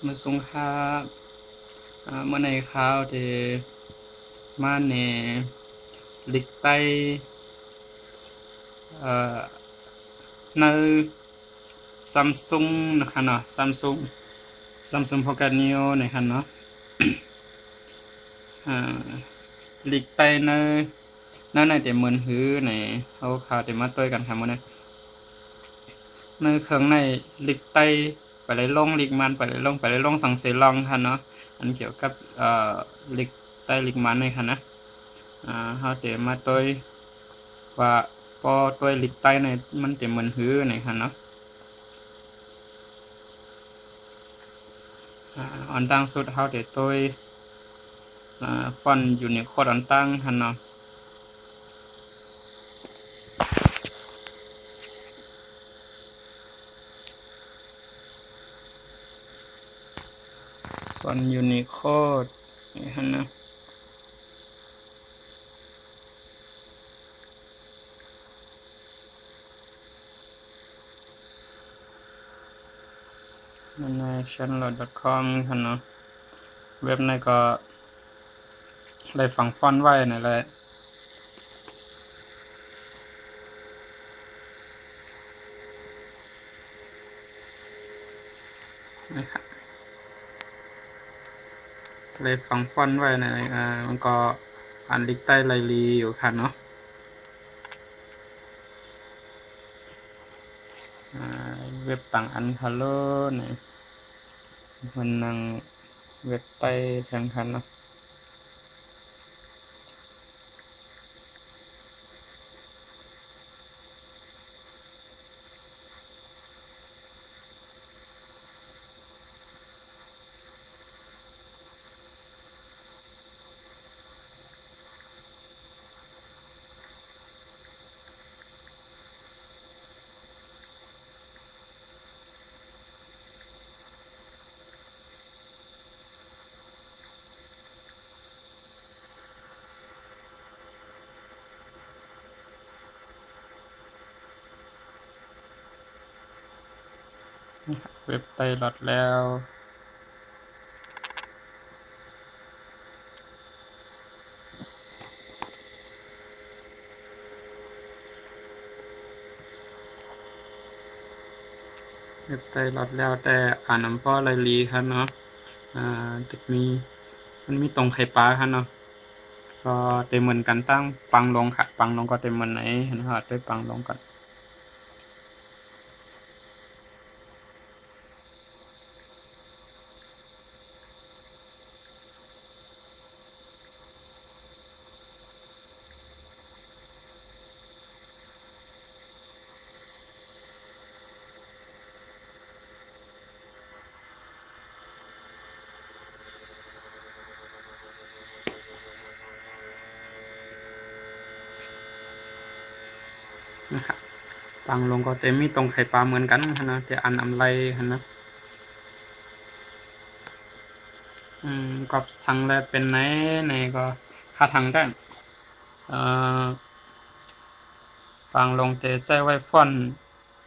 มือสงค่าเมื่อในข่าวที่มาในลิกไตในซัมซุงนะคะเนาะซัมซุงโฟกัสนิโอนะคะเนาะลิกไตในแต่เหมือนหือในเขาข่าวแต่มาต้วยกันค่ะมื้อนี้ในเครื่องในลิกไตไปเลยลงลิกมันไปเลยลงสังเสลองค่ะเนาะอันเกี่ยวกับลิกไตลิกมันนี่ค่ะนะเฮาแต่มาต้วยว่าพอต้วยลิกไตในมันแต่เหมือนหือนี่ค่ะเนาะอันตั้งสุดเฮาแต่ต้วยฟอนต์อยู่ในโคดอันตั้งค่ะเนาะฟอนต์อยู่ในโคดนี่ค่ะนะใน channel.com ค่ะเนาะเว็บในก็ได้ฝังฟอนต์ไว้นั่นแหละนะครับเลยฝังฟอนต์ไว้ในมันก็อันลิกใต้ไลลีอยู่ค่ะเนาะเว็บต่างอันฮัลโหลนี่มันนั่งเว็บใต้แทนคันเนาะเว็บใต้หลอดแล้วเว็บใต้หลอดแล้วแต่อ่านน้ำพ่อไลลีครับเนาะจะมันมีตรงไข่ปลาครับเนาะก็เต็มเหมือนกันตั้งปังลงค่ะปังลงก็เต็มเหมือนไหนนะครับด้วยปังลงก่อนนะครับปังลงก็เต็มมีตรงไข่ปลาเหมือนกันนะแต่อันอำไรนะก็สั่งแล้วเป็นไหนก็ค่าทางได้ปังลงแต่ใจไว้ฟอนต์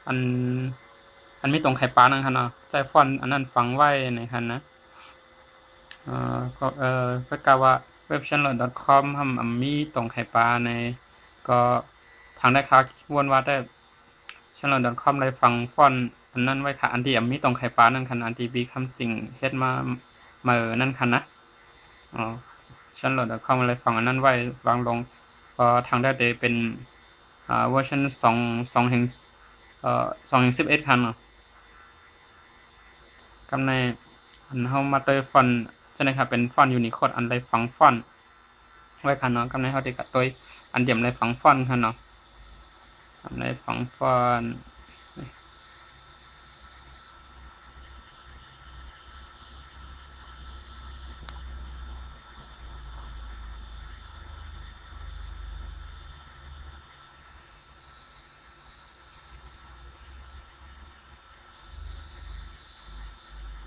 อันมีตรงไข่ปลานั่นค่ะเนาะใจฟอนต์อันนั้นฝังไว้ในคันนะก็ก็กล่าวว่า webchannel.com ทำมีตรงไข่ปลาในก็ทางได้ค่าวนว่าได้ channel.com เลยฝังฟอนต์อันนั้นไว้ค่ะอันที่มีตรงไข่ปลานั่นคันอันที่มีคำจริงเฮ็ดมานั่นคันนะchannel.com เลยฝังอันนั้นไว้วางลงก็ทางได้เป็นเวอร์ชัน2แห่ง2/11คันเนาะกำในอันเฮามาเตยฟอนต์จังได๋ครับเป็นฟอนต์ Unicode อันใดฝังฟอนต์ไว้คันเนาะกำในเฮาได้ก็โดยอันเดียมเลยฝังฟอนต์คันเนาะกำในฝังฟอนต์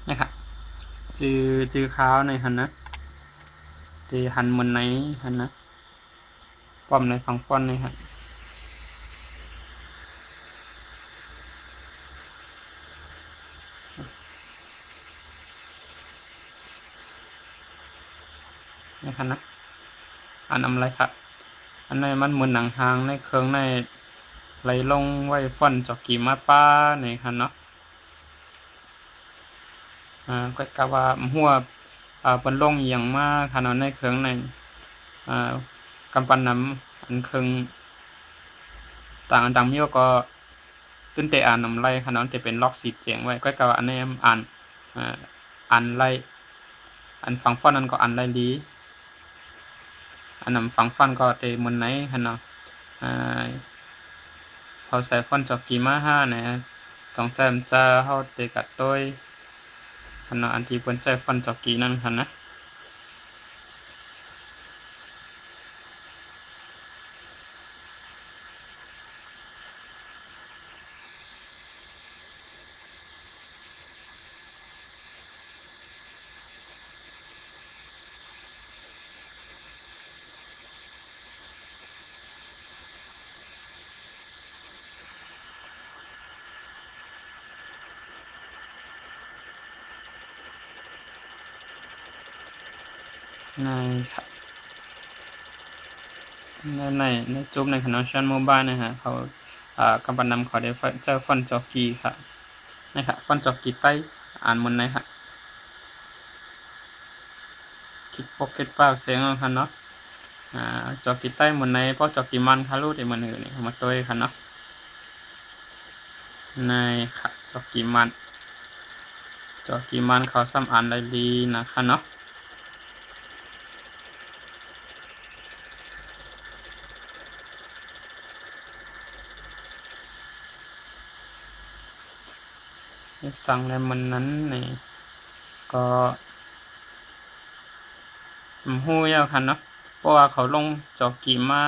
นะครับจือขาวในหั่นนะที่หันเหมือนไหนหั่นนะป้อมในฝังฟอนต์นี่ครับ นะครับนะอันอำไรค่ะอันในมันเหมือนหนังหางในเครื่องในไหลลงไว้ฟ่อนจอกกี่มาป้านี่ค่ะเนาะก็กะว่าหัวเปิ้นลงอีหยังมาค่ะเนาะในเครื่องในกำปั้นน้ำอันเครื่องต่างอันต่างมีก็ตื้นแต่อ่านนำไรค่ะเนาะจะเป็นล็อกสีเจียงไว้ก็กะว่าอันนี้อ่านไรอันฟังฟ้อนนั้นก็อ่านไรลีอันนั้นฟังฟ้อนก็เตเหมือนไหนค่ะเนาะเขาใส่ฟ้อนจอกกี่มาห้าเนี่ยต้องแจมจะเฮาเตกัดโดยค่ะเนาะอันที่เปิ้นใจฟ้อนจอกกี่นั่นค่ะนะในในจุ๊บในคณะชั้นโมบายนะฮะเขากำปั้นนำเขาได้เจ้าฟ้อนจอกกี่ค่ะนะครับฟ้อนจอกกี่ใต้อ่านหมดนะฮะคิดพกคิดเป้าเสียงเอาค่ะเนาะจอกกี่ใต้หมดในเพราะจอกกี่มันค่ะรู้ที่มันอื่นนี่มาตัวค่ะเนาะในค่ะจอกกี่มันเขาซ้ำอ่านได้ดีนะคะเนาะสั่งในมันนั้นนี่ก็ฮู้แล้วค่ะเนาะเพราะว่าเขาลงจอกกี่มา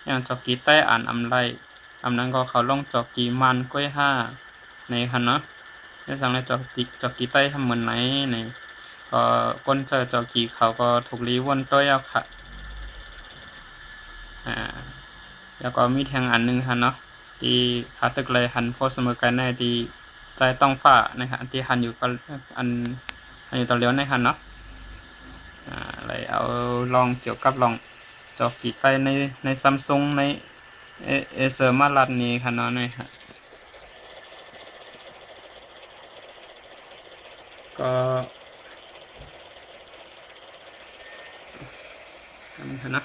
อย่างจอกกี่ใต้อ่านอำไรอำนั้นก็เขาลงจอกกี่มันก้อยห้าในค่ะเนาะได้สั่งในจอกกี่ใต้ทำเหมือนไหนนี่ก็ก้นเจอจอกกี่เขาก็ถูกรีวนตัวแล้วค่ะแล้วก็มีแทงอันนึงค่ะเนาะที่ขาตึกเลยหันโพสเสมอกันในที่ใจต้องฟ้านะครับที่หันอยู่ก็อันอยู่ตอนเลี้ยวในหันเนาะอะไรเอาลองเกี่ยวกับลองจอกกี่ไปในซัมซุงในเอเซอร์มาลัดนี้ค่ะเนาะนี่ฮะก็นะ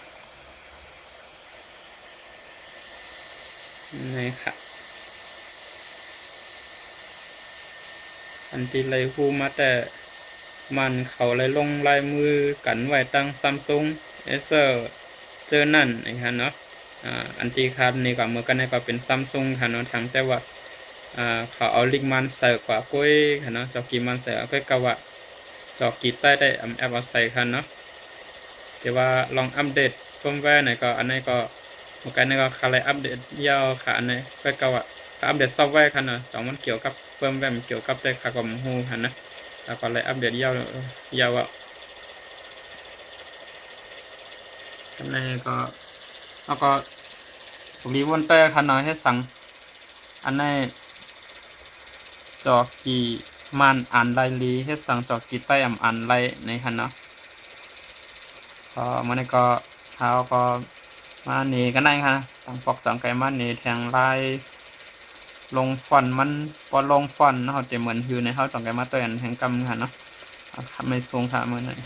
นี่ค่ะอันที่เลยฮูมาแต่มันเขาเลยลงลายมือกันไว้ตั้งซัมซุงเอเซอร์เจอนั่นนะฮะเนาะอันที่ครับนี่ก็เหมือนกันนี่ก็เป็นซัมซุงค่ะเนาะทางแต่ว่าเขาเอาลิงมันใส่กว่ากุ้ยค่ะเนาะจอกีมันใส่ก็กะว่าจอกีใต้ได้แอปเอาใส่ค่ะเนาะแต่ว่าลองอัปเดตเฟิร์มแวร์ไหนก็อันนี้ก็เหมือนกันนี่ก็อะไรอัปเดตยาวค่ะอันนี้ก็กะว่าอัปเดตซอฟต์แวร์ค่ะเนาะจองมันเกี่ยวกับเฟิร์มแวร์เกี่ยวกับได้ค่ะก็มฮู้ค่ะนะแล้วก็เลยอัปเดตยาวอ่ะอันนี้ก็แล้วก็ผมมีวนเตอร์ค่ะเนาะให้สั่งอันนี้จอกีมันอ่านไลลีให้สั่งจอกีใต้อ่านไลในค่ะเนาะก็มันก็เช้าก็มาหนีกันได้ค่ะตั้งปอกจังไก่มาหนีแทงไล่ลงฟอนมันพอลงฟอนเขาจะเหมือนฮิวในเขาจังไก่มาตัวอันแห่งกำค่ะเนาะไม่สูงค่ะมือหน่อย